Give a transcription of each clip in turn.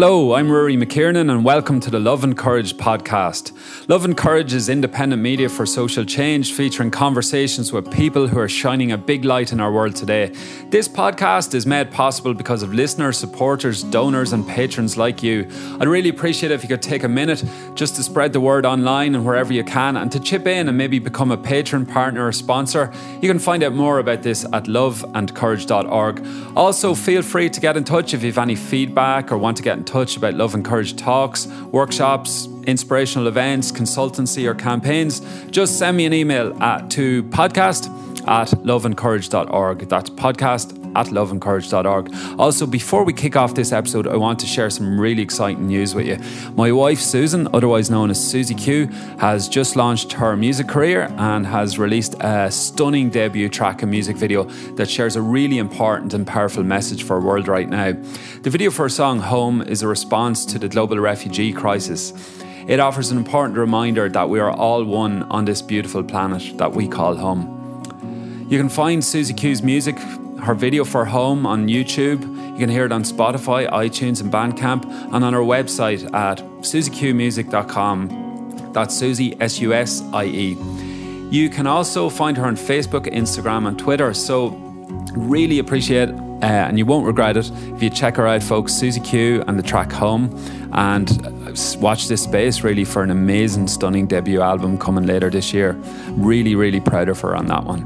Hello, I'm Rory McKiernan and welcome to the Love and Courage podcast. Love and Courage is independent media for social change, featuring conversations with people who are shining a big light in our world today. This podcast is made possible because of listeners, supporters, donors and patrons like you. I'd really appreciate it if you could take a minute just to spread the word online and wherever you can, and to chip in and maybe become a patron, partner or sponsor. You can find out more about this at loveandcourage.org. Also, feel free to get in touch if you have any feedback or want to get in touch about Love and Courage talks, workshops, inspirational events, consultancy or campaigns. Just send me an email to podcast@loveandcourage.org. That's podcast@loveandcourage.org. Also, before we kick off this episode, I want to share some really exciting news with you. My wife Susan, otherwise known as Susie Q, has just launched her music career and has released a stunning debut track and music video that shares a really important and powerful message for our world right now. The video for her song Home is a response to the global refugee crisis. It offers an important reminder that we are all one on this beautiful planet that we call home. You can find Susie Q's music, her video for Home, on YouTube. You can hear it on Spotify, iTunes and Bandcamp, and on our website at susieqmusic.com. That's Susie, S-U-S-I-E. You can also find her on Facebook, Instagram and Twitter, so really appreciate and you won't regret it if you check her out, folks. Susie Q and the track Home, and watch this space really for an amazing, stunning debut album coming later this year. Really proud of her on that one.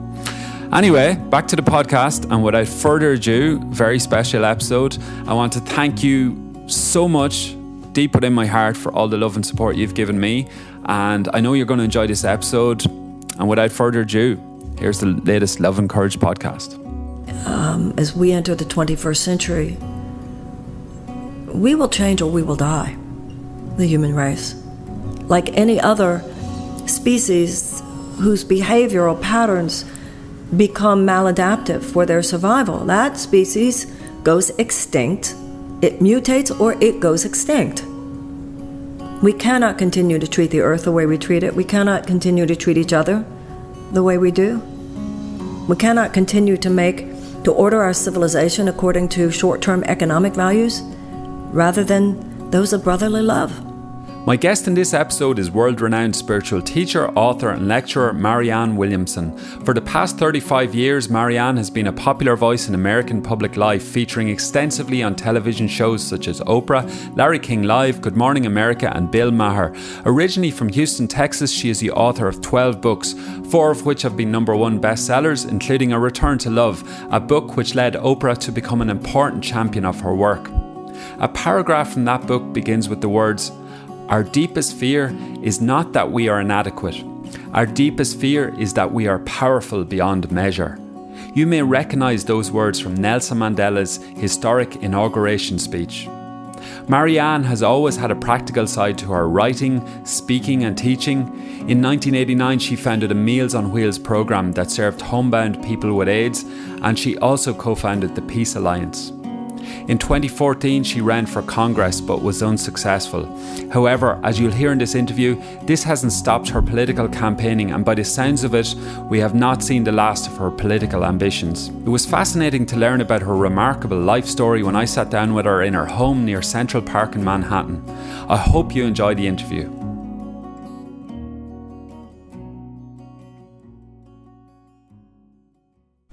Anyway, back to the podcast, and without further ado, very special episode. I want to thank you so much, deep within my heart, for all the love and support you've given me, and I know you're going to enjoy this episode. And without further ado, here's the latest Love and Courage podcast. As we enter the 21st century, we will change or we will die, the human race. Like any other species whose behavioral patterns become maladaptive for their survival, that species goes extinct, it mutates, or it goes extinct. We cannot continue to treat the earth the way we treat it. We cannot continue to treat each other the way we do. We cannot continue to order our civilization according to short-term economic values rather than those of brotherly love. My guest in this episode is world-renowned spiritual teacher, author and lecturer Marianne Williamson. For the past 35 years, Marianne has been a popular voice in American public life, featuring extensively on television shows such as Oprah, Larry King Live, Good Morning America and Bill Maher. Originally from Houston, Texas, she is the author of 12 books, 4 of which have been #1 bestsellers, including A Return to Love, a book which led Oprah to become an important champion of her work. A paragraph from that book begins with the words, "Our deepest fear is not that we are inadequate. Our deepest fear is that we are powerful beyond measure." You may recognise those words from Nelson Mandela's historic inauguration speech. Marianne has always had a practical side to her writing, speaking and teaching. In 1989, she founded a Meals on Wheels program that served homebound people with AIDS, and she also co-founded the Peace Alliance. In 2014, she ran for Congress but was unsuccessful. However, as you'll hear in this interview, this hasn't stopped her political campaigning, and by the sounds of it, we have not seen the last of her political ambitions. It was fascinating to learn about her remarkable life story when I sat down with her in her home near Central Park in Manhattan. I hope you enjoy the interview.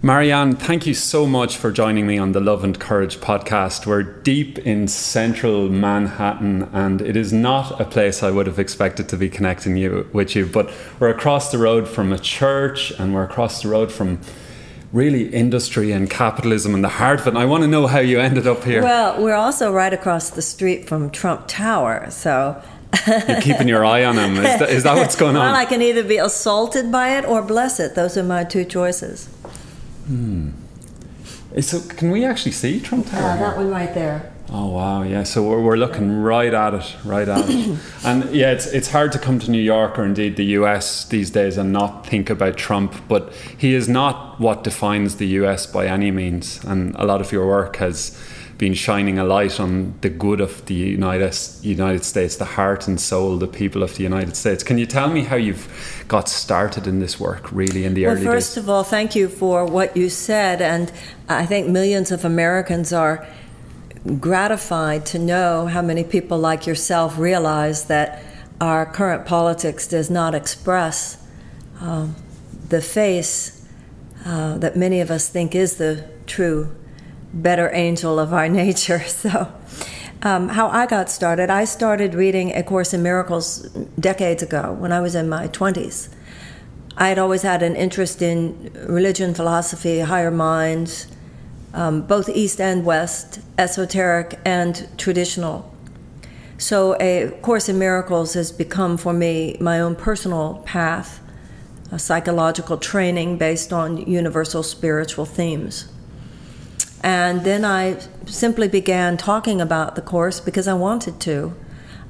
Marianne, thank you so much for joining me on the Love and Courage podcast. We're deep in central Manhattan, and it is not a place I would have expected to be connecting with you, but we're across the road from a church, and we're across the road from really industry and capitalism and the heart of it. And I want to know how you ended up here. Well, we're also right across the street from Trump Tower, so... You're keeping your eye on him. Is that what's going on? Well, I can either be assaulted by it or bless it. Those are my two choices. So can we actually see Trump Tower? That one right there. Oh wow, yeah. So we're looking right at it. And yeah, it's hard to come to New York or indeed the US these days and not think about Trump, but he is not what defines the US by any means. And a lot of your work has been shining a light on the good of the United States, the heart and soul, the people of the United States. Can you tell me how you've got started in this work, really, in the early days? Well, first of all, thank you for what you said. And I think millions of Americans are gratified to know how many people like yourself realize that our current politics does not express the face that many of us think is the true better angel of our nature. So how I got started, I started reading A Course in Miracles decades ago when I was in my 20s. I had always had an interest in religion, philosophy, higher minds, both East and West, esoteric and traditional. So A Course in Miracles has become for me my own personal path, a psychological training based on universal spiritual themes. And then I simply began talking about the Course because I wanted to.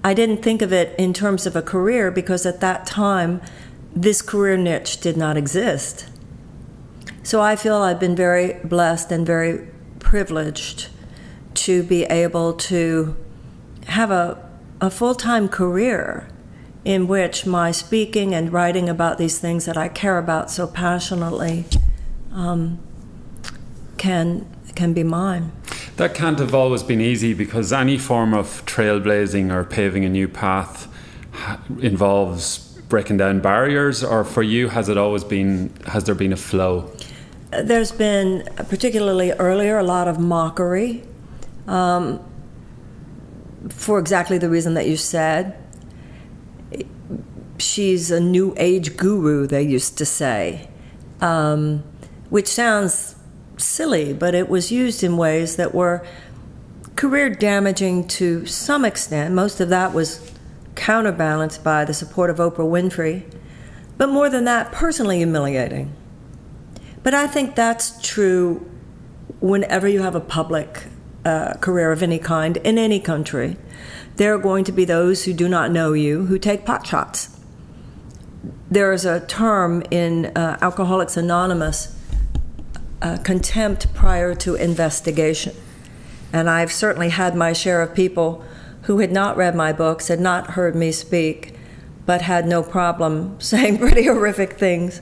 I didn't think of it in terms of a career because at that time, this career niche did not exist. So I feel I've been very blessed and very privileged to be able to have a full-time career in which my speaking and writing about these things that I care about so passionately can be mine. That can't have always been easy, because any form of trailblazing or paving a new path involves breaking down barriers. Or for you, has there been a flow? There's been, particularly earlier, a lot of mockery for exactly the reason that you said. She's a new age guru, they used to say, which sounds silly, but it was used in ways that were career damaging to some extent. Most of that was counterbalanced by the support of Oprah Winfrey, but more than that, personally humiliating. But I think that's true whenever you have a public career of any kind in any country. There are going to be those who do not know you who take pot shots. There is a term in Alcoholics Anonymous, contempt prior to investigation. And I've certainly had my share of people who had not read my books, had not heard me speak, but had no problem saying pretty horrific things.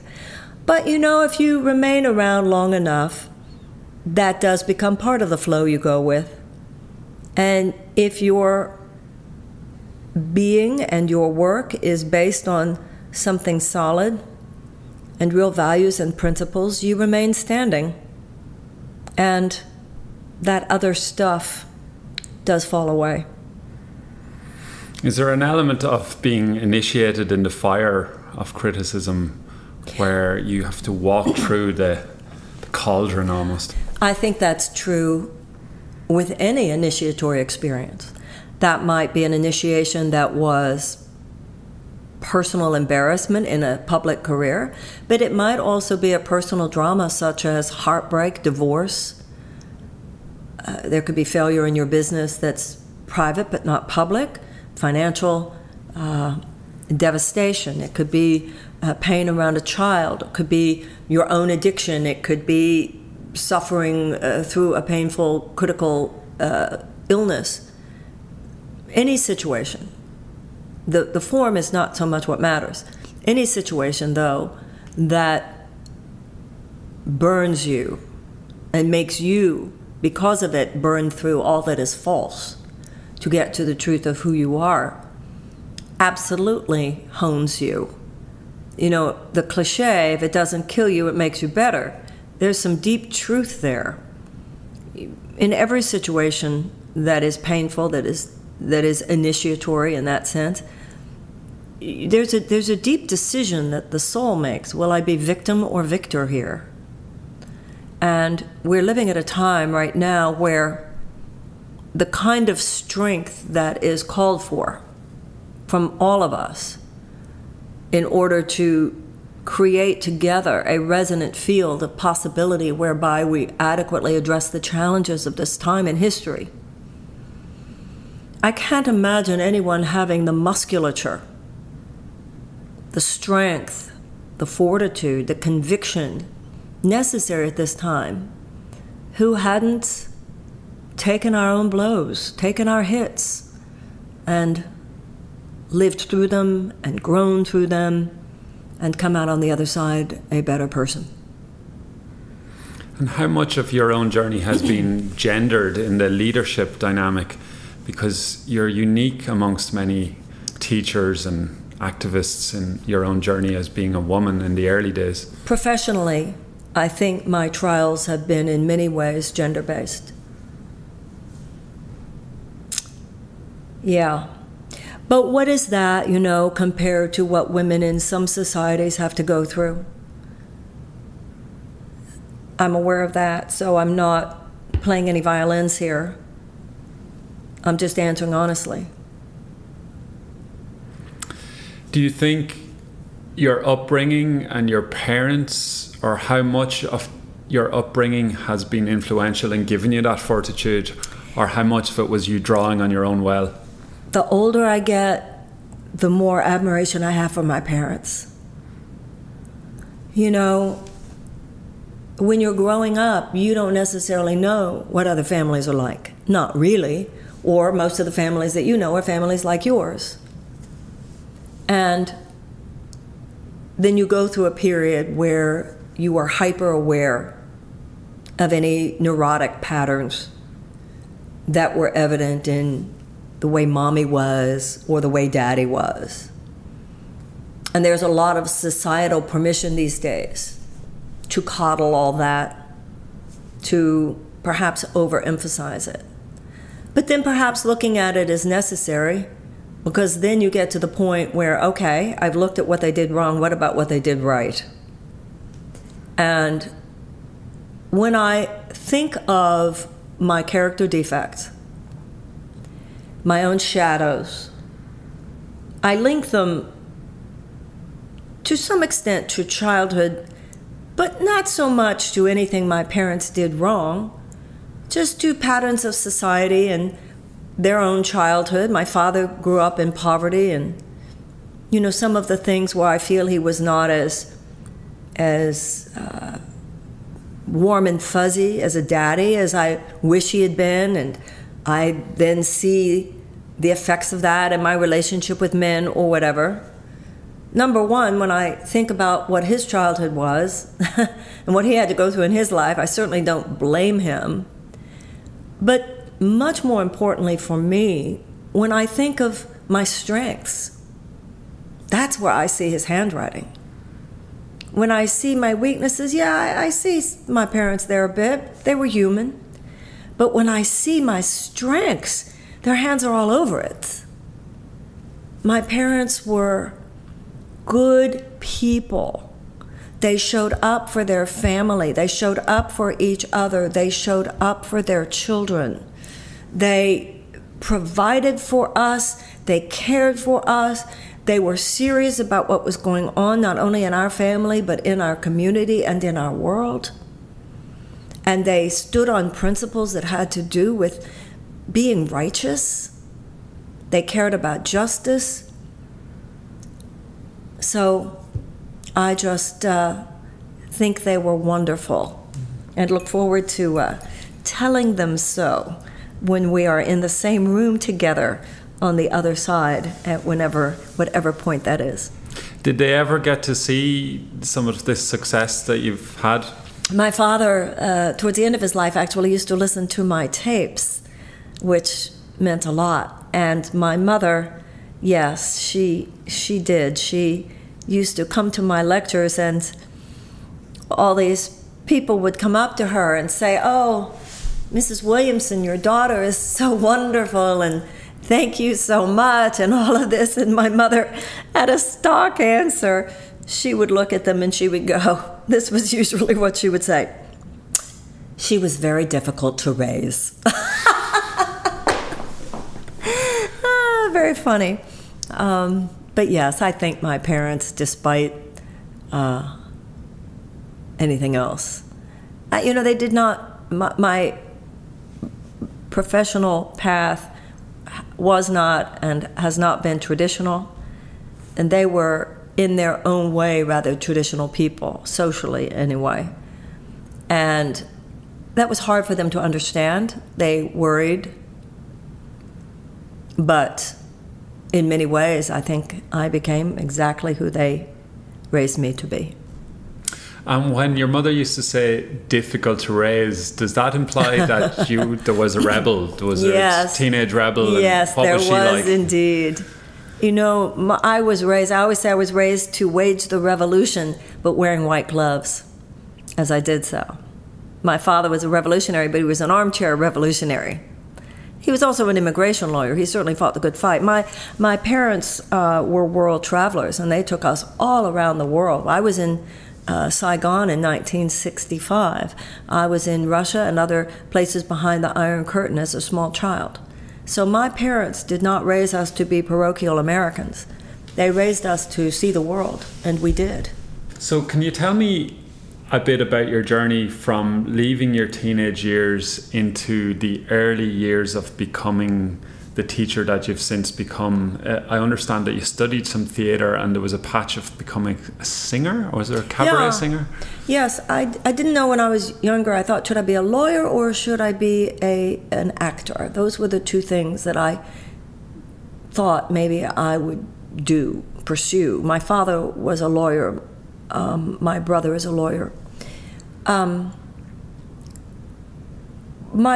But you know, if you remain around long enough, that does become part of the flow you go with. And if your being and your work is based on something solid and real values and principles, you remain standing. And that other stuff does fall away. Is there an element of being initiated in the fire of criticism where you have to walk through the cauldron almost? I think that's true with any initiatory experience. That might be an initiation that was personal embarrassment in a public career, but it might also be a personal drama such as heartbreak, divorce. There could be failure in your business that's private but not public, financial devastation. It could be pain around a child. It could be your own addiction. It could be suffering through a painful, critical illness. Any situation. The form is not so much what matters. Any situation, though, that burns you and makes you, because of it, burn through all that is false to get to the truth of who you are, absolutely hones you. You know, the cliche, if it doesn't kill you, it makes you better. There's some deep truth there. In every situation that is painful, that is initiatory in that sense, there's a deep decision that the soul makes. Will I be victim or victor here? And we're living at a time right now where the kind of strength that is called for from all of us in order to create together a resonant field of possibility whereby we adequately address the challenges of this time in history. I can't imagine anyone having the musculature, the strength, the fortitude, the conviction necessary at this time who hadn't taken our own blows, taken our hits, and lived through them and grown through them and come out on the other side a better person. And how much of your own journey has been gendered in the leadership dynamic? Because you're unique amongst many teachers and activists in your own journey as being a woman in the early days. Professionally, I think my trials have been in many ways gender-based. Yeah. But what is that, compared to what women in some societies have to go through? I'm aware of that, so I'm not playing any violins here. I'm just answering honestly. Do you think your upbringing and your parents, or how much of your upbringing has been influential in giving you that fortitude, or how much of it was you drawing on your own well? The older I get, the more admiration I have for my parents. When you're growing up, you don't necessarily know what other families are like. Not really. Or most of the families that you know are families like yours. And then you go through a period where you are hyper aware of any neurotic patterns that were evident in the way mommy was or the way daddy was. And there's a lot of societal permission these days to coddle all that, to perhaps overemphasize it. But then perhaps looking at it is necessary, because then you get to the point where, okay, I've looked at what they did wrong, what about what they did right? And when I think of my character defects, my own shadows, I link them to some extent to childhood, but not so much to anything my parents did wrong, just to patterns of society and their own childhood. My father grew up in poverty, and some of the things where I feel he was not as warm and fuzzy as a daddy as I wish he had been, and I then see the effects of that in my relationship with men or whatever. Number one, when I think about what his childhood was and what he had to go through in his life, I certainly don't blame him. But much more importantly for me, when I think of my strengths, that's where I see his handwriting. When I see my weaknesses, I see my parents there a bit. They were human. But when I see my strengths, their hands are all over it. My parents were good people. They showed up for their family. They showed up for each other. They showed up for their children. They provided for us. They cared for us. They were serious about what was going on, not only in our family, but in our community and in our world. And they stood on principles that had to do with being righteous. They cared about justice. So I just think they were wonderful and look forward to telling them so when we are in the same room together on the other side at whatever point that is. Did they ever get to see some of this success that you've had? My father, towards the end of his life, actually used to listen to my tapes, which meant a lot. And my mother, yes, she did. She used to come to my lectures, and all these people would come up to her and say, "Oh, Mrs. Williamson, your daughter is so wonderful, and thank you so much," and all of this. And my mother had a stock answer. She would look at them and she would go, this was usually what she would say: "She was very difficult to raise." Very funny. But yes, I think my parents, despite anything else, they did not, my professional path was not and has not been traditional, and they were in their own way rather traditional people, socially anyway. And that was hard for them to understand. They worried. But in many ways, I think I became exactly who they raised me to be. And when your mother used to say difficult to raise, does that imply that there was a rebel? There was a teenage rebel? Yes, what there was she was like? Indeed. You know, I always say I was raised to wage the revolution, but wearing white gloves, as I did so. My father was a revolutionary, but he was an armchair revolutionary. He was also an immigration lawyer. He certainly fought the good fight. My parents were world travelers, and they took us all around the world. I was in Saigon in 1965. I was in Russia and other places behind the Iron Curtain as a small child. So my parents did not raise us to be parochial Americans. They raised us to see the world, and we did. So can you tell me a bit about your journey from leaving your teenage years into the early years of becoming the teacher that you've since become? I understand that you studied some theatre and there was a patch of becoming a singer, or was there a cabaret singer? Yes, I didn't know when I was younger. I thought, should I be a lawyer or should I be an actor? Those were the two things that I thought maybe I would pursue. My father was a lawyer. My brother is a lawyer. My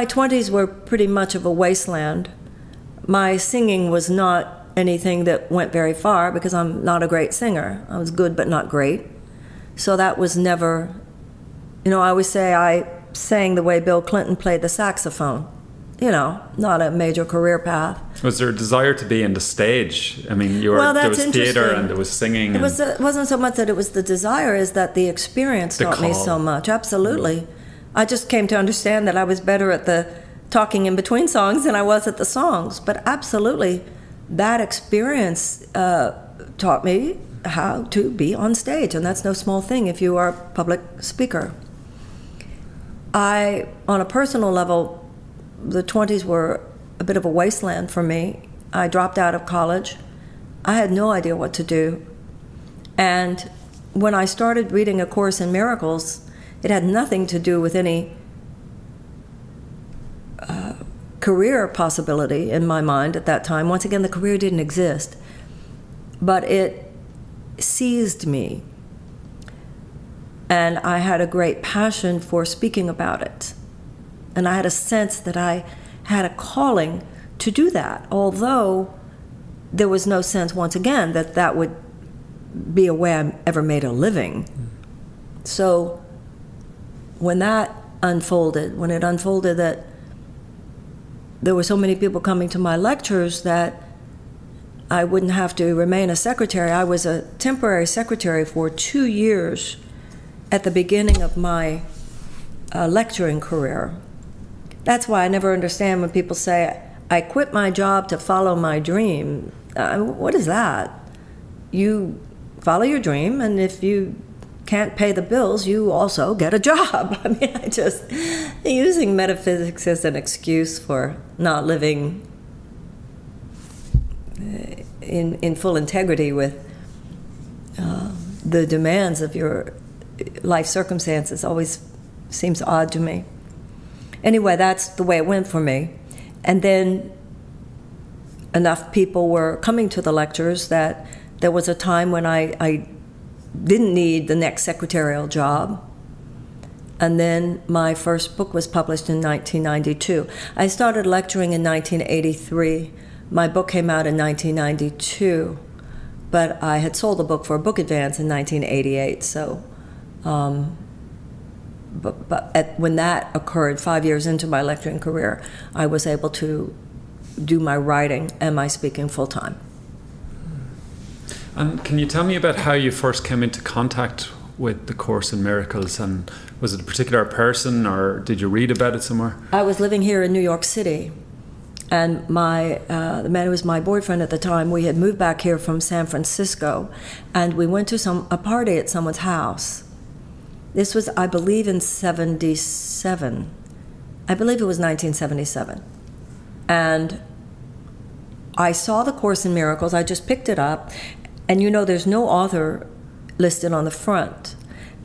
20s were pretty much of a wasteland. My singing was not anything that went very far because I'm not a great singer. I was good but not great. So that was never, I always say I sang the way Bill Clinton played the saxophone. Not a major career path. Was there a desire to be in the stage? I mean, there was theatre and there was singing. It wasn't so much that it was the desire, is that the experience taught me so much. Absolutely. Mm. I just came to understand that I was better at the talking in between songs than I was at the songs. But absolutely, that experience taught me how to be on stage, and that's no small thing if you are a public speaker. On a personal level, the 20s were a bit of a wasteland for me. I dropped out of college. I had no idea what to do. And when I started reading A Course in Miracles, it had nothing to do with any career possibility in my mind at that time. Once again, the career didn't exist. But it seized me. And I had a great passion for speaking about it. And I had a sense that I had a calling to do that, although there was no sense, once again, that would be a way I ever made a living. So when it unfolded that there were so many people coming to my lectures that I wouldn't have to remain a secretary. I was a temporary secretary for 2 years at the beginning of my lecturing career. That's why I never understand when people say, I quit my job to follow my dream. What is that? You follow your dream, and if you can't pay the bills, you also get a job. I mean, using metaphysics as an excuse for not living in full integrity with the demands of your life circumstances always seems odd to me. Anyway, that's the way it went for me. And then enough people were coming to the lectures that there was a time when I didn't need the next secretarial job. And then my first book was published in 1992. I started lecturing in 1983. My book came out in 1992, but I had sold the book for a book advance in 1988. So, when that occurred, 5 years into my lecturing career, I was able to do my writing and my speaking full time. And can you tell me about how you first came into contact with the Course in Miracles? And was it a particular person, or did you read about it somewhere? I was living here in New York City, and the man who was my boyfriend at the time, we had moved back here from San Francisco, and we went to a party at someone's house. This was, I believe, in 77. I believe it was 1977. And I saw the Course in Miracles. I just picked it up. And there's no author listed on the front.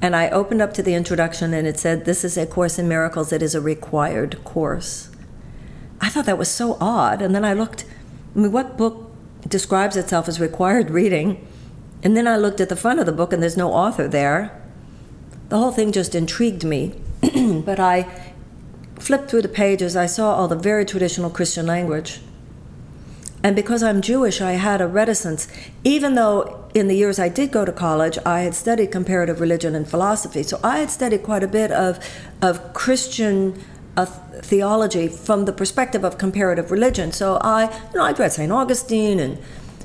And I opened up to the introduction, and it said, "This is a Course in Miracles. It is a required course." I thought that was so odd. And then I looked, what book describes itself as required reading? And then I looked at the front of the book, and there's no author there. the whole thing just intrigued me. But I flipped through the pages, I saw all the very traditional Christian language. And because I'm Jewish, I had a reticence. Even though in the years I did go to college, I had studied comparative religion and philosophy. So I had studied quite a bit of Christian theology from the perspective of comparative religion. So I'd read St. Augustine and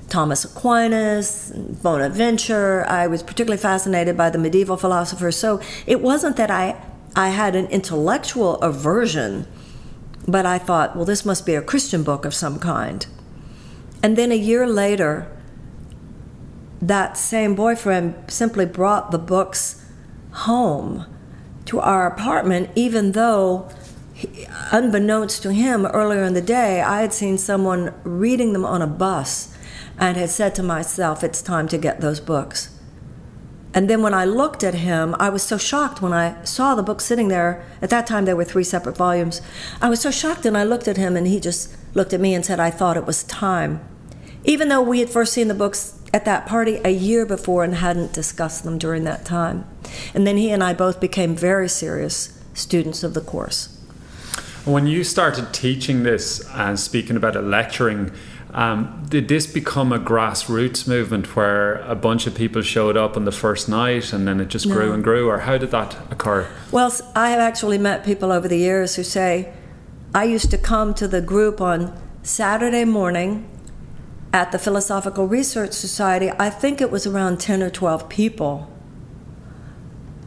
Thomas Aquinas, and Bonaventure. I was particularly fascinated by the medieval philosophers. So it wasn't that I had an intellectual aversion, but I thought, well, this must be a Christian book of some kind. And then a year later, that same boyfriend simply brought the books home to our apartment, even though, unbeknownst to him, earlier in the day, I had seen someone reading them on a bus and had said to myself, it's time to get those books. And then when I looked at him, I was so shocked when I saw the book sitting there. At that time, there were 3 separate volumes. I was so shocked, and I looked at him, and he just looked at me and said, I thought it was time. Even though we had first seen the books at that party a year before and hadn't discussed them during that time. And then he and I both became very serious students of the course. When you started teaching this and speaking about it, lecturing, did this become a grassroots movement where a bunch of people showed up on the first night and then it just grew and grew, or how did that occur? Well, I have actually met people over the years who say, I used to come to the group on Saturday morning at the Philosophical Research Society. I think it was around 10 or 12 people.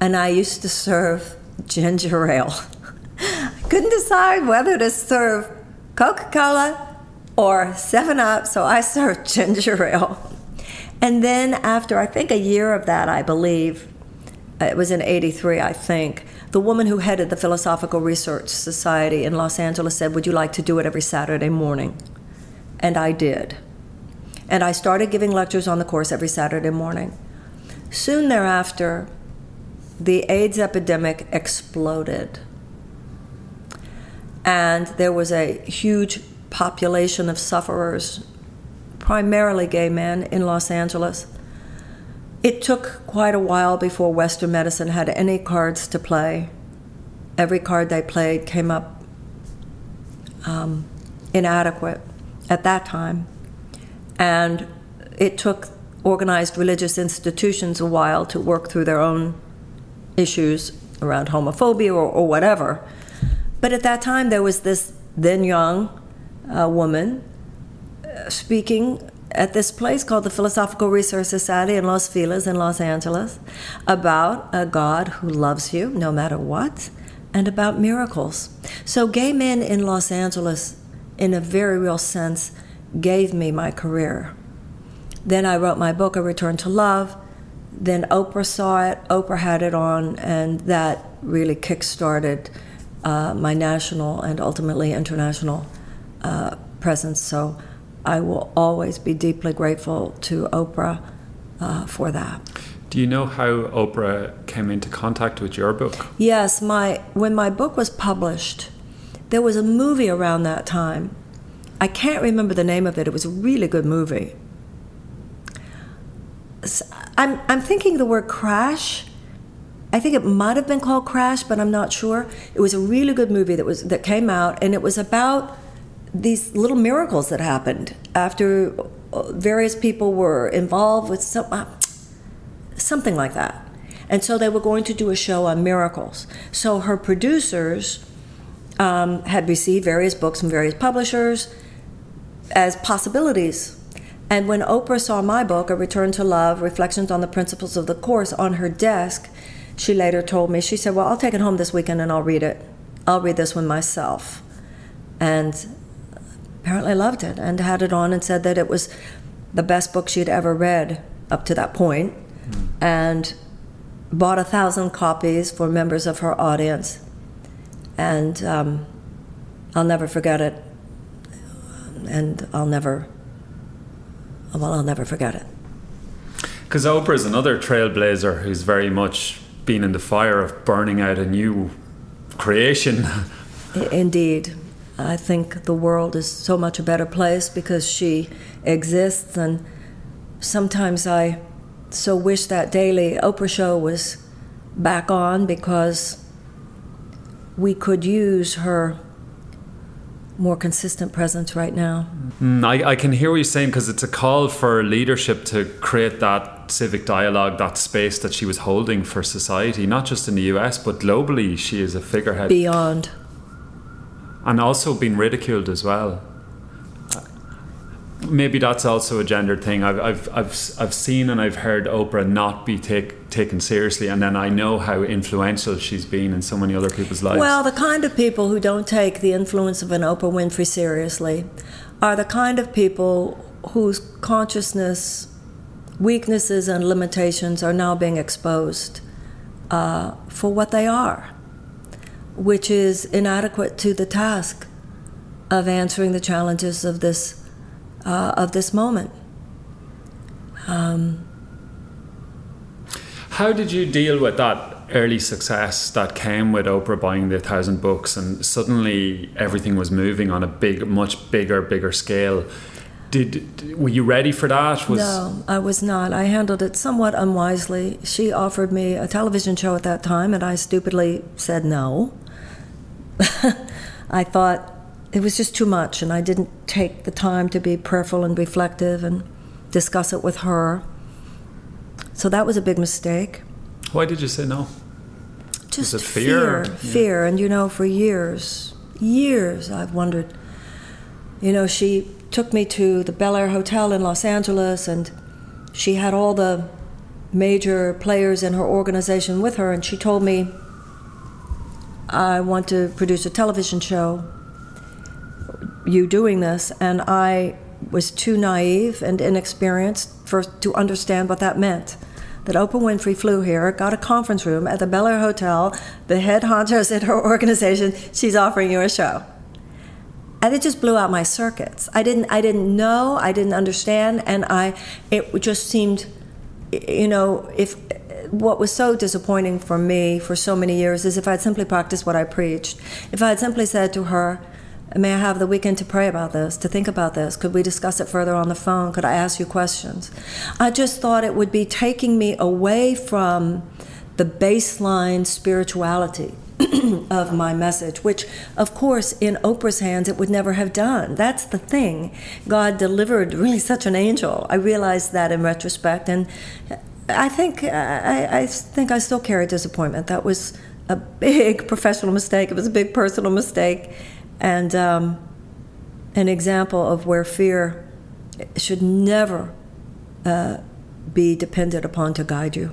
And I used to serve ginger ale. I couldn't decide whether to serve Coca-Cola or 7-Up, so I served ginger ale. And then after, I think a year of that, I believe, it was in '83, I think, the woman who headed the Philosophical Research Society in Los Angeles said, would you like to do it every Saturday morning? And I did. And I started giving lectures on the course every Saturday morning. Soon thereafter, the AIDS epidemic exploded. And there was a huge population of sufferers, primarily gay men, in Los Angeles. It took quite a while before Western medicine had any cards to play. Every card they played came up inadequate at that time. And it took organized religious institutions a while to work through their own issues around homophobia or whatever. But at that time, there was this then young woman speaking at this place called the Philosophical Research Society in Los Feliz in Los Angeles about a God who loves you no matter what, and about miracles. So gay men in Los Angeles, in a very real sense, gave me my career. Then I wrote my book, A Return to Love. Then Oprah saw it, Oprah had it on, and that really kick-started my national and ultimately international presence. So I will always be deeply grateful to Oprah for that. Do you know how Oprah came into contact with your book? Yes, when my book was published, there was a movie around that time. I can't remember the name of it. It was a really good movie. I'm thinking the word Crash. I think it might have been called Crash, but I'm not sure. It was a really good movie that came out, and it was about these little miracles that happened after various people were involved with something like that. And so they were going to do a show on miracles. So her producers had received various books from various publishers as possibilities. And when Oprah saw my book, A Return to Love, Reflections on the Principles of the Course, on her desk, she later told me, she said, well, I'll take it home this weekend and I'll read it. I'll read this one myself. And apparently loved it and had it on and said that it was the best book she'd ever read up to that point, and bought 1,000 copies for members of her audience. And I'll never forget it. And I'll never forget it. Because Oprah is another trailblazer who's very much been in the fire of burning out a new creation. Indeed. I think the world is so much a better place because she exists, and sometimes I so wish that daily Oprah show was back on because we could use her more consistent presence right now. I can hear what you're saying, because it's a call for leadership to create that civic dialogue, that space that she was holding for society, not just in the US, but globally. She is a figurehead. Beyond. And also being ridiculed as well. Maybe that's also a gendered thing. I've seen and I've heard Oprah not be taken seriously, and then I know how influential she's been in so many other people's lives. Well, the kind of people who don't take the influence of an Oprah Winfrey seriously are the kind of people whose consciousness, weaknesses, and limitations are now being exposed for what they are, which is inadequate to the task of answering the challenges of this moment. How did you deal with that early success that came with Oprah buying the 1,000 books, and suddenly everything was moving on a much bigger scale? Were you ready for that? No, I was not. I handled it somewhat unwisely. She offered me a television show at that time, and I stupidly said no. I thought it was just too much, and I didn't take the time to be prayerful and reflective and discuss it with her. So that was a big mistake. Why did you say no? Just was it fear? Fear. And for years I've wondered. She took me to the Bel Air Hotel in Los Angeles, and she had all the major players in her organization with her, and she told me, I want to produce a television show, you doing this? And I was too naive and inexperienced to understand what that meant. That Oprah Winfrey flew here, got a conference room at the Bel Air Hotel, the head honchos in her organization, she's offering you a show. And it just blew out my circuits. I didn't know, I didn't understand, and it just seemed, if what was so disappointing for me for so many years is if I'd simply practiced what I preached. If I had simply said to her, may I have the weekend to pray about this, to think about this? Could we discuss it further on the phone? Could I ask you questions? I just thought it would be taking me away from the baseline spirituality of my message, which, of course, in Oprah's hands, it would never have done. That's the thing. God delivered really such an angel. I realized that in retrospect, and I think I still carry disappointment. That was a big professional mistake. It was a big personal mistake. And an example of where fear should never be depended upon to guide you.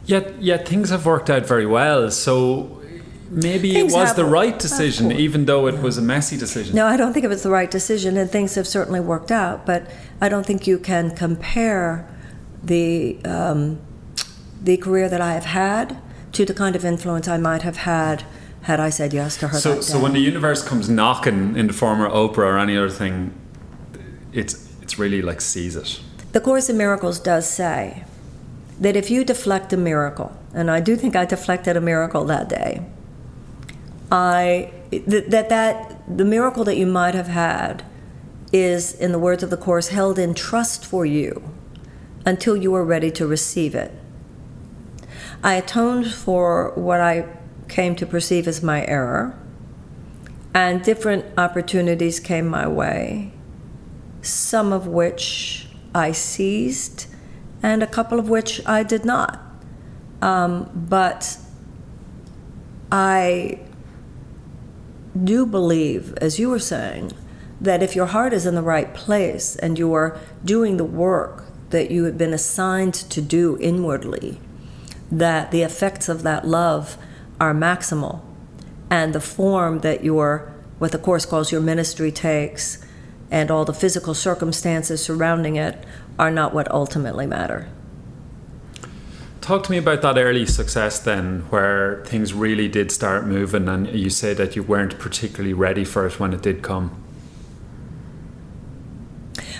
Yet things have worked out very well. So maybe it was the right decision, even though it was a messy decision. No, I don't think it was the right decision, and things have certainly worked out. But I don't think you can compare the career that I have had to the kind of influence I might have had I said yes to her that day. So when the universe comes knocking in the form of Oprah or any other thing, it's really like seize it. The Course in Miracles does say that if you deflect a miracle, and I do think I deflected a miracle that day, the miracle that you might have had is, in the words of the Course, held in trust for you until you are ready to receive it. I atoned for what I came to perceive as my error, and different opportunities came my way, some of which I seized and a couple of which I did not. But I do believe, as you were saying, that if your heart is in the right place and you are doing the work that you have been assigned to do inwardly, that the effects of that love are maximal, and the form that what the Course calls your ministry takes, and all the physical circumstances surrounding it are not what ultimately matter. Talk to me about that early success then, where things really did start moving, and you say that you weren't particularly ready for it when it did come.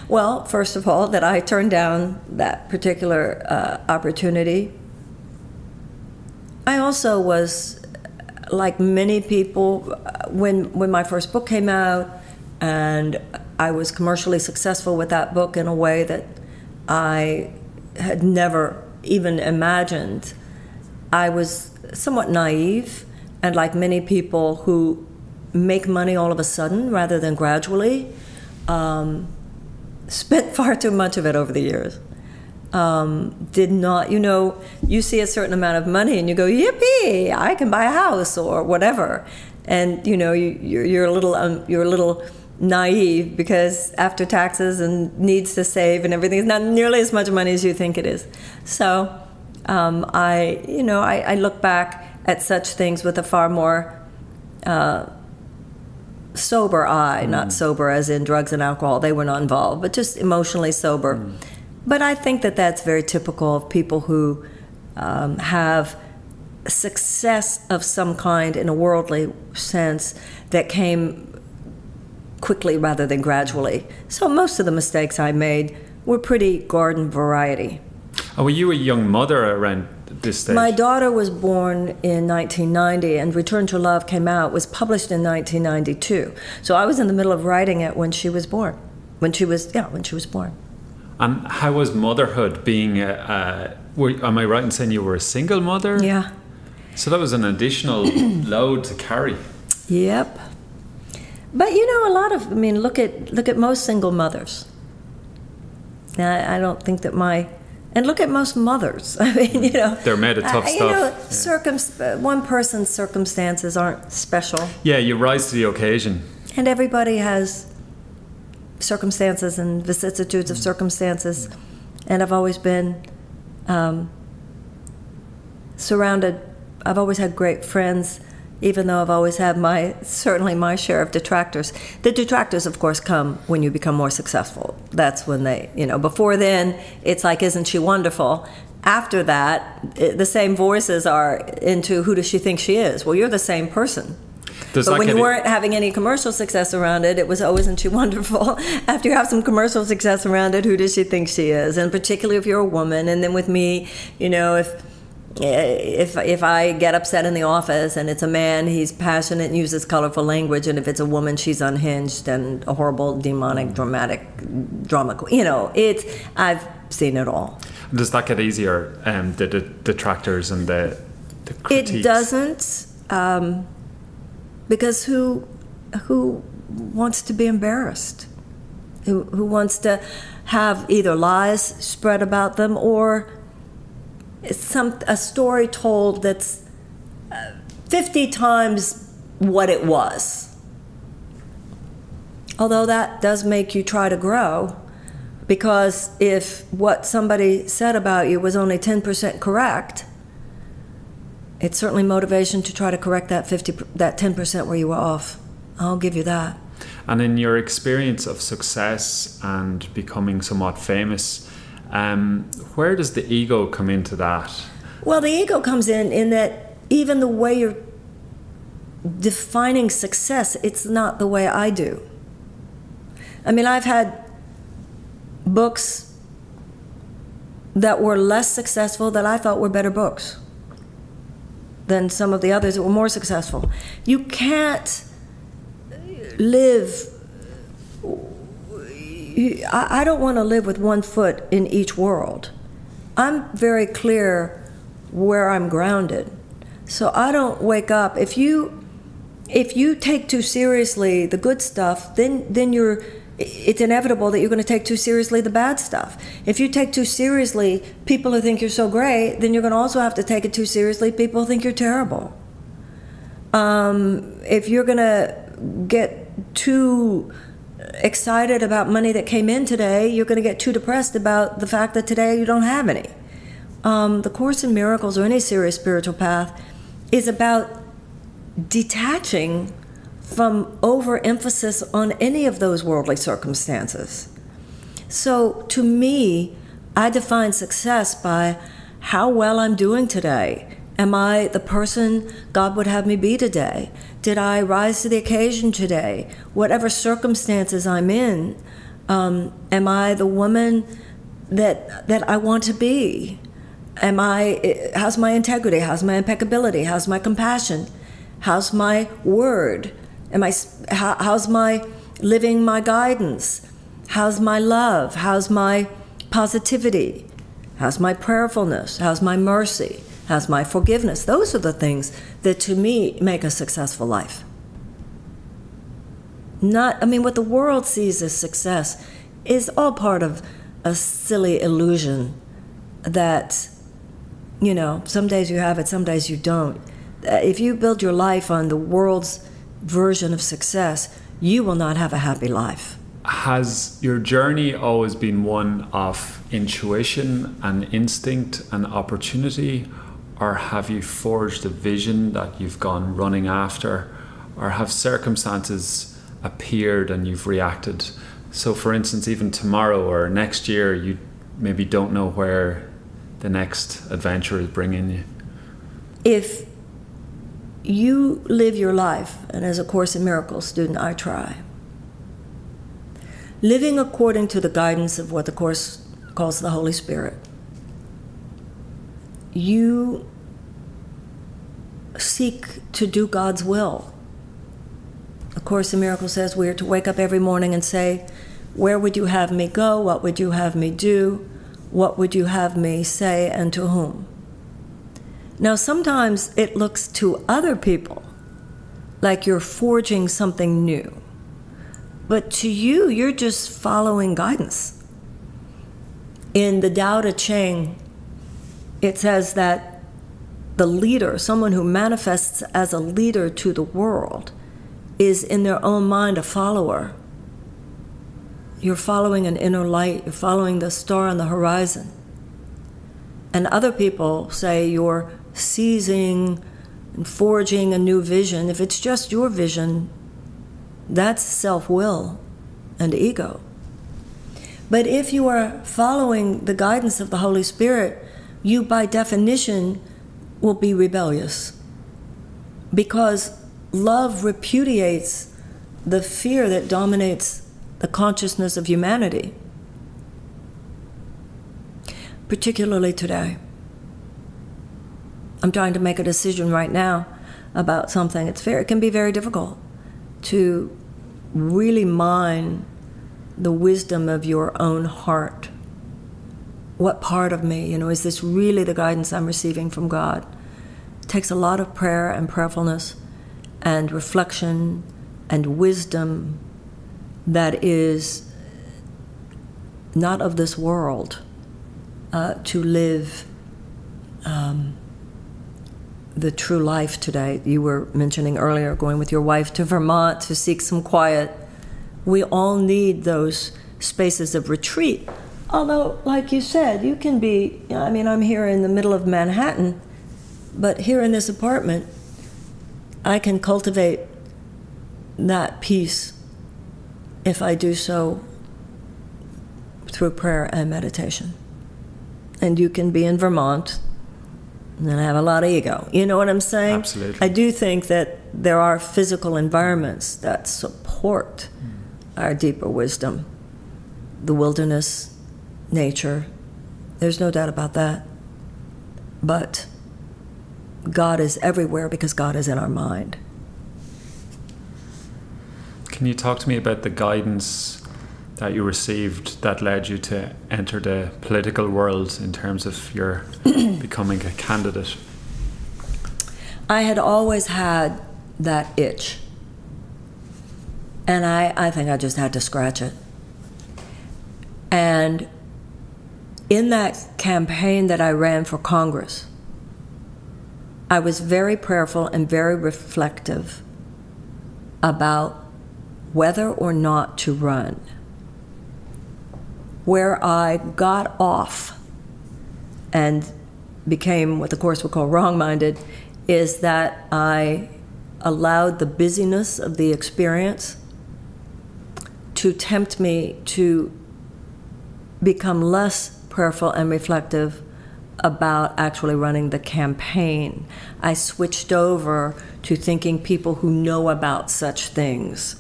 Well, first of all, that I turned down that particular opportunity. I also was, like many people, when my first book came out, and I was commercially successful with that book in a way that I had never even imagined, I was somewhat naive, and like many people who make money all of a sudden rather than gradually, spent far too much of it over the years. Did not, you see a certain amount of money and you go, yippee, I can buy a house or whatever. And, you're a little naive because after taxes and needs to save and everything, it's not nearly as much money as you think it is. So I look back at such things with a far more sober eye, not sober as in drugs and alcohol, they were not involved, but just emotionally sober. But I think that that's very typical of people who have success of some kind in a worldly sense that came quickly rather than gradually. So most of the mistakes I made were pretty garden variety. Oh, were you a young mother around this stage? My daughter was born in 1990, and Return to Love came out, was published in 1992. So I was in the middle of writing it when she was born. When she was born. And how was motherhood being am I right in saying you were a single mother? Yeah. So that was an additional load to carry. Yep. But look at most single mothers. I don't think that and look at most mothers. I mean, they're made of tough stuff. One person's circumstances aren't special. Yeah, you rise to the occasion. And everybody has circumstances and vicissitudes of circumstances. And I've always been surrounded. I've always had great friends, even though I've always had certainly my share of detractors. The detractors, of course, come when you become more successful. That's when before then, it's like, isn't she wonderful? After that, the same voices are into, who does she think she is? Well, you're the same person. But when you weren't having any commercial success around it, it was, oh, isn't she wonderful? After you have some commercial success around it, who does she think she is? And particularly if you're a woman. And then with me, if I get upset in the office and it's a man, he's passionate and uses colorful language, and if it's a woman, she's unhinged and a horrible, demonic, dramatic drama. I've seen it all. Does that get easier? The detractors and the critiques? It doesn't, because who wants to be embarrassed? Who wants to have either lies spread about them or a story told that's 50 times what it was. Although that does make you try to grow, because if what somebody said about you was only 10% correct, it's certainly motivation to try to correct that 10% where you were off. I'll give you that. And in your experience of success and becoming somewhat famous, where does the ego come into that? Well, the ego comes in that even the way you're defining success, it's not the way I do. I mean, I've had books that were less successful that I thought were better books than some of the others that were more successful. You can't live... I don't want to live with one foot in each world. I'm very clear where I'm grounded. So I don't wake up. If you take too seriously the good stuff, then it's inevitable that you're going to take too seriously the bad stuff. If you take too seriously people who think you're so great, then you're going to also have to take it too seriously people who think you're terrible. If you're going to get too excited about money that came in today, you're going to get too depressed about the fact that today you don't have any. The Course in Miracles, or any serious spiritual path, is about detaching from overemphasis on any of those worldly circumstances. So to me, I define success by how well I'm doing today. Am I the person God would have me be today? Did I rise to the occasion today? Whatever circumstances I'm in, am I the woman that I want to be? How's my integrity? How's my impeccability? How's my compassion? How's my word? How's my living my guidance? How's my love? How's my positivity? How's my prayerfulness? How's my mercy? has my forgiveness. Those are the things that, to me, make a successful life. What the world sees as success is all part of a silly illusion that, some days you have it, some days you don't. If you build your life on the world's version of success, you will not have a happy life. Has your journey always been one of intuition and instinct and opportunity, or have you forged a vision that you've gone running after, or have circumstances appeared and you've reacted? So for instance, even tomorrow or next year, you maybe don't know where the next adventure is bringing you. If you live your life, and as a Course in Miracles student, I try, living according to the guidance of what the Course calls the Holy Spirit, you seek to do God's will. The Course in Miracles says we are to wake up every morning and say, where would you have me go? What would you have me do? What would you have me say, and to whom? Now, sometimes it looks to other people like you're forging something new. But to you, you're just following guidance. In the Tao Te Ching, it says that the leader, someone who manifests as a leader to the world, is in their own mind a follower. You're following an inner light. You're following the star on the horizon. And other people say you're seizing and forging a new vision. If it's just your vision, that's self-will and ego. But if you are following the guidance of the Holy Spirit, you by definition will be rebellious, because love repudiates the fear that dominates the consciousness of humanity, particularly today. I'm trying to make a decision right now about something. It can be very difficult to really mine the wisdom of your own heart. What part of me, is this really the guidance I'm receiving from God? It takes a lot of prayer and prayerfulness and reflection and wisdom that is not of this world to live the true life today. You were mentioning earlier going with your wife to Vermont to seek some quiet. We all need those spaces of retreat. Although, like you said, you can be, I'm here in the middle of Manhattan, but here in this apartment, I can cultivate that peace if I do so through prayer and meditation. And you can be in Vermont and have a lot of ego. You know what I'm saying? Absolutely. I do think that there are physical environments that support our deeper wisdom. The wilderness, nature, there's no doubt about that. But God is everywhere because God is in our mind. Can you talk to me about the guidance that you received that led you to enter the political world in terms of your becoming a candidate? I had always had that itch. And I think I just had to scratch it. And in that campaign that I ran for Congress, I was very prayerful and very reflective about whether or not to run. Where I got off and became what the Course would call wrong-minded is that I allowed the busyness of the experience to tempt me to become less prayerful and reflective about actually running the campaign. I switched over to thinking people who know about such things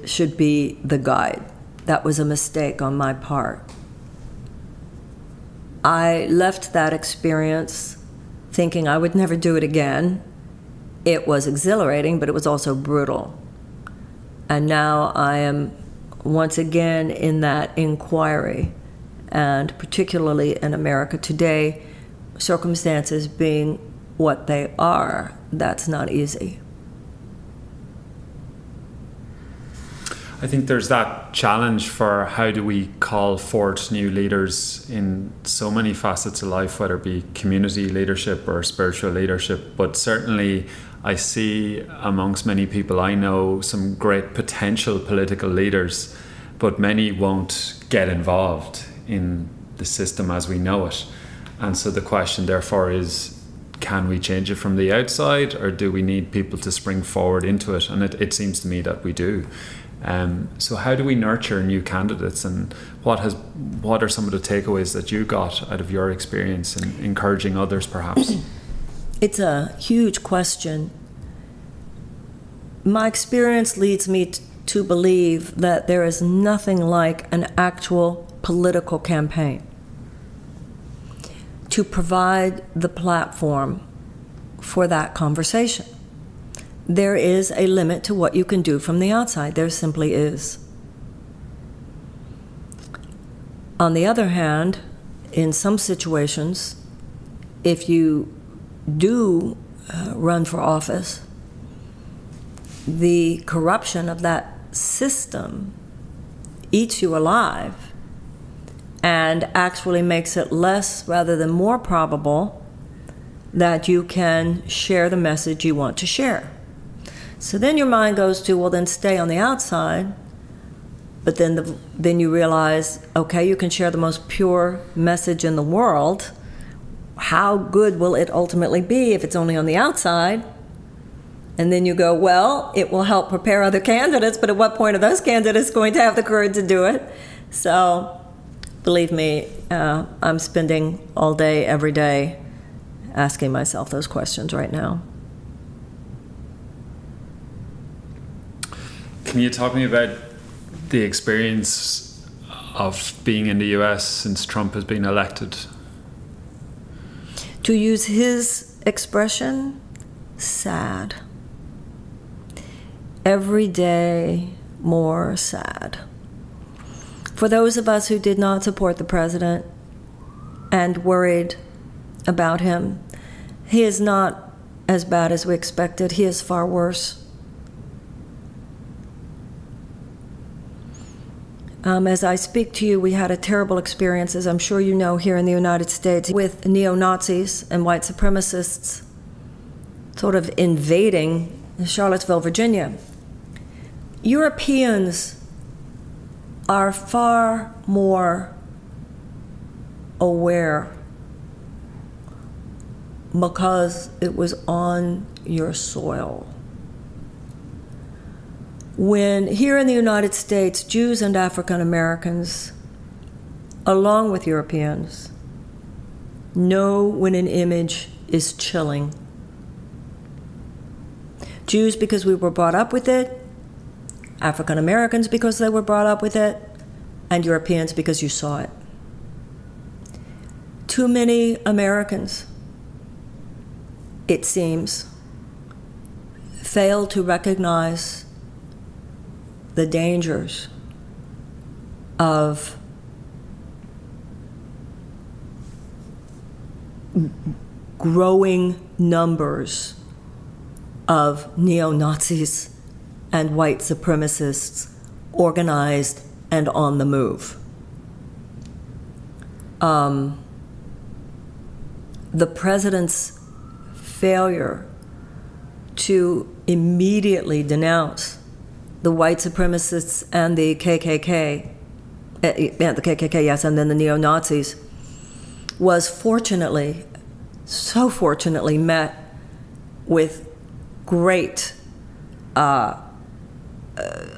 should be the guide. That was a mistake on my part. I left that experience thinking I would never do it again. It was exhilarating, but it was also brutal. And now I am once again in that inquiry, and particularly in America today, circumstances being what they are, that's not easy. I think there's that challenge for how do we call forth new leaders in so many facets of life, whether it be community leadership or spiritual leadership. But certainly I see amongst many people I know some great potential political leaders, but many won't get involved in the system as we know it. And so the question therefore is, can we change it from the outside, or do we need people to spring forward into it? And it seems to me that we do. So how do we nurture new candidates, and what are some of the takeaways that you got out of your experience in encouraging others perhaps? It's a huge question. My experience leads me to believe that there is nothing like an actual political campaign to provide the platform for that conversation. There is a limit to what you can do from the outside. There simply is. On the other hand, in some situations, if you do run for office, the corruption of that system eats you alive and actually makes it less rather than more probable that you can share the message you want to share. So then your mind goes to, well, then stay on the outside, but then you realize, okay, you can share the most pure message in the world. How good will it ultimately be if it's only on the outside? And then you go, well, it will help prepare other candidates, but at what point are those candidates going to have the courage to do it? So believe me, I'm spending all day, every day, asking myself those questions right now. Can you talk to me about the experience of being in the US since Trump has been elected? To use his expression, sad. Every day more sad. For those of us who did not support the president and worried about him, he is not as bad as we expected. He is far worse. As I speak to you, we had a terrible experience, as I'm sure you know, here in the United States with neo-Nazis and white supremacists sort of invading Charlottesville, Virginia. Europeans are far more aware because it was on your soil. When here in the United States, Jews and African Americans, along with Europeans, know when an image is chilling. Jews because we were brought up with it, African Americans because they were brought up with it, and Europeans because you saw it. Too many Americans, it seems, fail to recognize the dangers of growing numbers of neo-Nazis and white supremacists organized and on the move. The president's failure to immediately denounce the white supremacists and the KKK, yes, and then the neo-Nazis, was fortunately, so fortunately met with great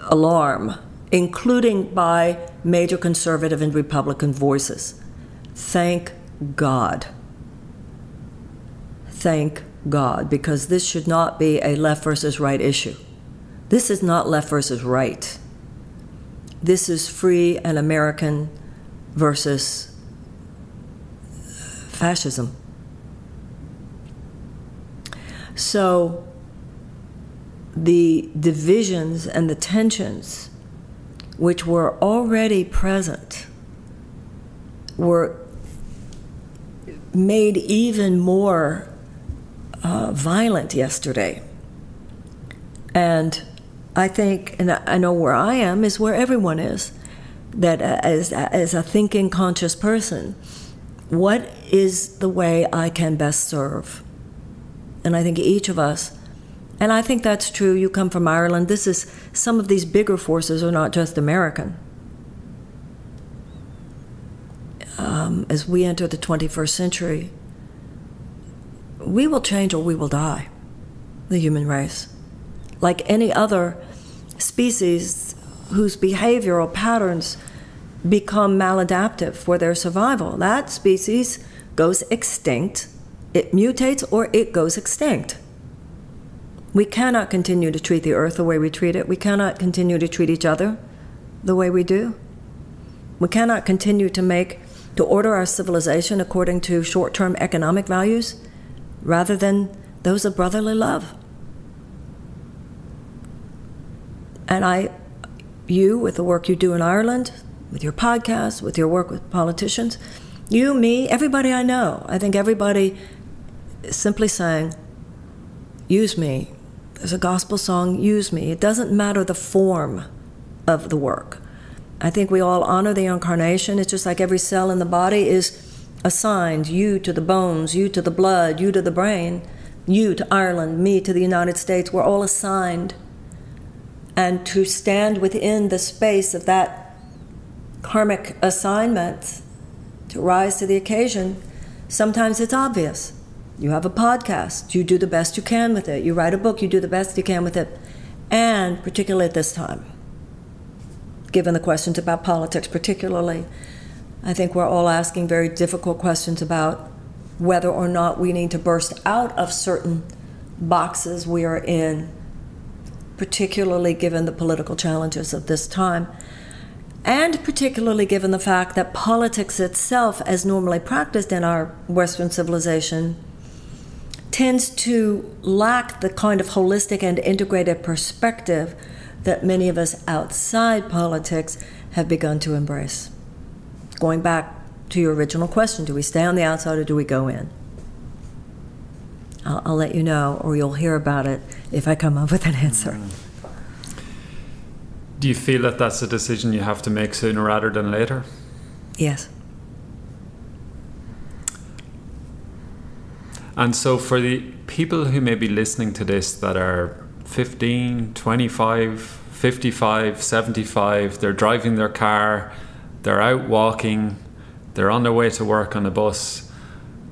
alarm, including by major conservative and Republican voices. Thank God. Thank God, because this should not be a left versus right issue. This is not left versus right. This is free and American versus fascism. So the divisions and the tensions which were already present were made even more violent yesterday. And I think, and I know where I am is where everyone is, that as a thinking, conscious person, what is the way I can best serve? And I think each of us, and I think that's true, you come from Ireland, some of these bigger forces are not just American. As we enter the 21st century, we will change or we will die, the human race. Like any other species whose behavioral patterns become maladaptive for their survival, that species goes extinct. It mutates or it goes extinct. We cannot continue to treat the earth the way we treat it. We cannot continue to treat each other the way we do. We cannot continue to order our civilization according to short-term economic values rather than those of brotherly love. And you, with the work you do in Ireland, with your podcast, with your work with politicians, you, me, everybody I know, I think everybody is simply saying, use me. There's a gospel song, use me. It doesn't matter the form of the work. I think we all honor the incarnation. It's just like every cell in the body is assigned, you to the bones, you to the blood, you to the brain, you to Ireland, me to the United States. We're all assigned. And to stand within the space of that karmic assignment, to rise to the occasion, sometimes it's obvious. You have a podcast, you do the best you can with it. You write a book, you do the best you can with it. And particularly at this time, given the questions about politics particularly, I think we're all asking very difficult questions about whether or not we need to burst out of certain boxes we are in, particularly given the political challenges of this time, and particularly given the fact that politics itself, as normally practiced in our Western civilization, tends to lack the kind of holistic and integrated perspective that many of us outside politics have begun to embrace. Going back to your original question, do we stay on the outside or do we go in? I'll let you know, or you'll hear about it if I come up with an answer. Do you feel that that's a decision you have to make sooner rather than later? Yes. And so for the people who may be listening to this that are 15, 25, 55, 75, they're driving their car, they're out walking, they're on their way to work on a bus,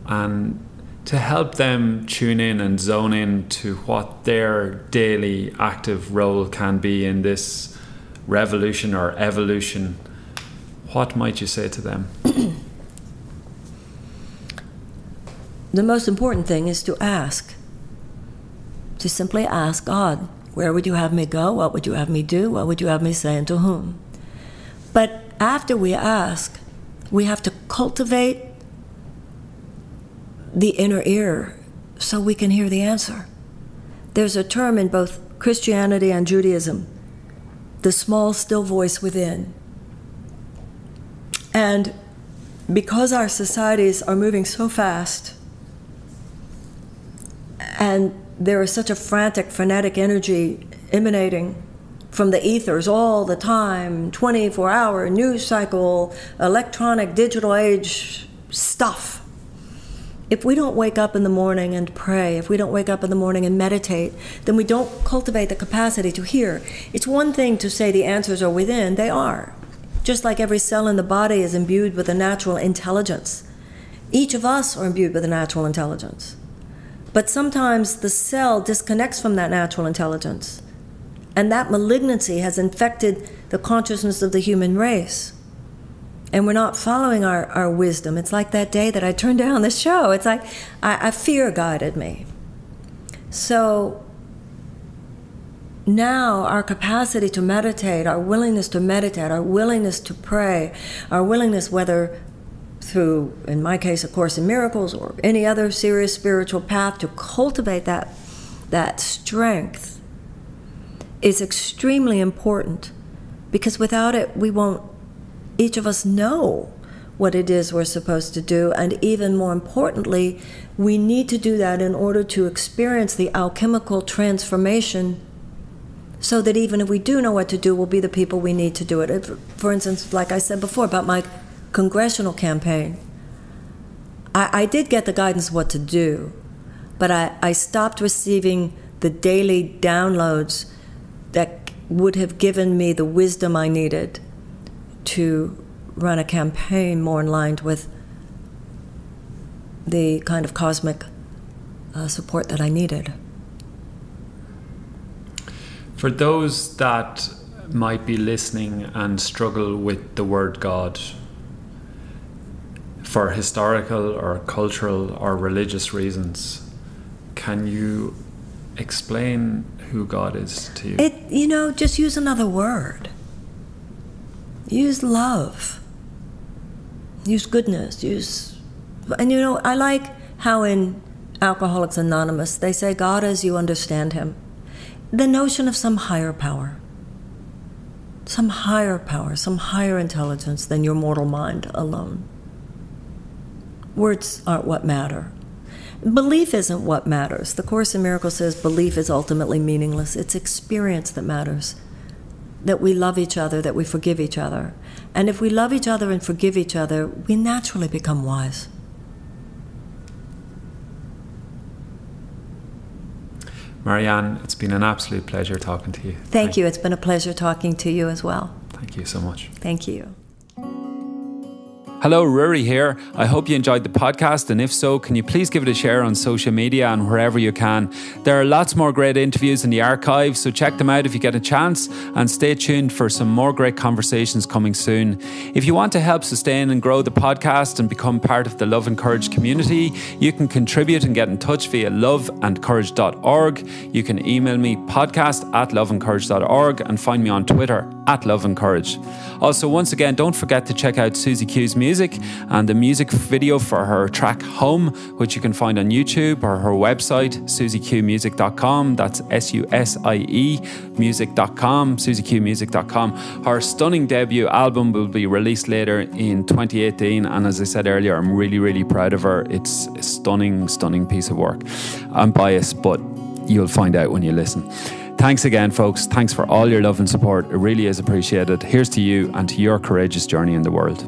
and to help them tune in and zone in to what their daily active role can be in this revolution or evolution, what might you say to them? The most important thing is to ask. To simply ask God, where would you have me go? What would you have me do? What would you have me say, and to whom? But after we ask, we have to cultivate the inner ear so we can hear the answer. There's a term in both Christianity and Judaism, the small, still voice within. And because our societies are moving so fast, and there is such a frantic, frenetic energy emanating from the ethers all the time, 24-hour news cycle, electronic, digital age stuff. If we don't wake up in the morning and pray, if we don't wake up in the morning and meditate, then we don't cultivate the capacity to hear. It's one thing to say the answers are within, they are. Just like every cell in the body is imbued with a natural intelligence. Each of us are imbued with a natural intelligence. But sometimes the cell disconnects from that natural intelligence. And that malignancy has infected the consciousness of the human race. And we're not following our wisdom. It's like that day that I turned down the show. It's like I fear guided me. So now our capacity to meditate, our willingness to meditate, our willingness to pray, our willingness, whether through, in my case, A Course in Miracles or any other serious spiritual path, to cultivate that strength is extremely important, because without it, we won't, each of us, know what it is we're supposed to do. And even more importantly, we need to do that in order to experience the alchemical transformation, so that even if we do know what to do, we'll be the people we need to do it. For instance, like I said before about my congressional campaign, I did get the guidance what to do, but I stopped receiving the daily downloads that would have given me the wisdom I needed to run a campaign more in line with the kind of cosmic support that I needed. For those that might be listening and struggle with the word God, for historical or cultural or religious reasons, can you explain who God is to you? Just use another word. Use love. Use goodness. And I like how in Alcoholics Anonymous they say God as you understand him. The notion of some higher power, some higher intelligence than your mortal mind alone. Words aren't what matter. Belief isn't what matters. The Course in Miracles says belief is ultimately meaningless. It's experience that matters. That we love each other, that we forgive each other. And if we love each other and forgive each other, we naturally become wise. Marianne, it's been an absolute pleasure talking to you. Thank you. It's been a pleasure talking to you as well. Thank you so much. Thank you. Hello, Rory here. I hope you enjoyed the podcast, and if so, can you please give it a share on social media and wherever you can. There are lots more great interviews in the archive, so check them out if you get a chance, and stay tuned for some more great conversations coming soon. If you want to help sustain and grow the podcast and become part of the Love and Courage community, you can contribute and get in touch via loveandcourage.org. You can email me podcast@loveandcourage.org and find me on Twitter @loveandcourage. Also, once again, don't forget to check out Susie Q's music and the music video for her track Home, which you can find on YouTube, or her website susieqmusic.com. That's SUSIE music.com, susieqmusic.com. Her stunning debut album will be released later in 2018, and as I said earlier, I'm really proud of her. It's a stunning piece of work. I'm biased, but you'll find out when you listen. Thanks again, folks. Thanks for all your love and support. It really is appreciated. Here's to you and to your courageous journey in the world.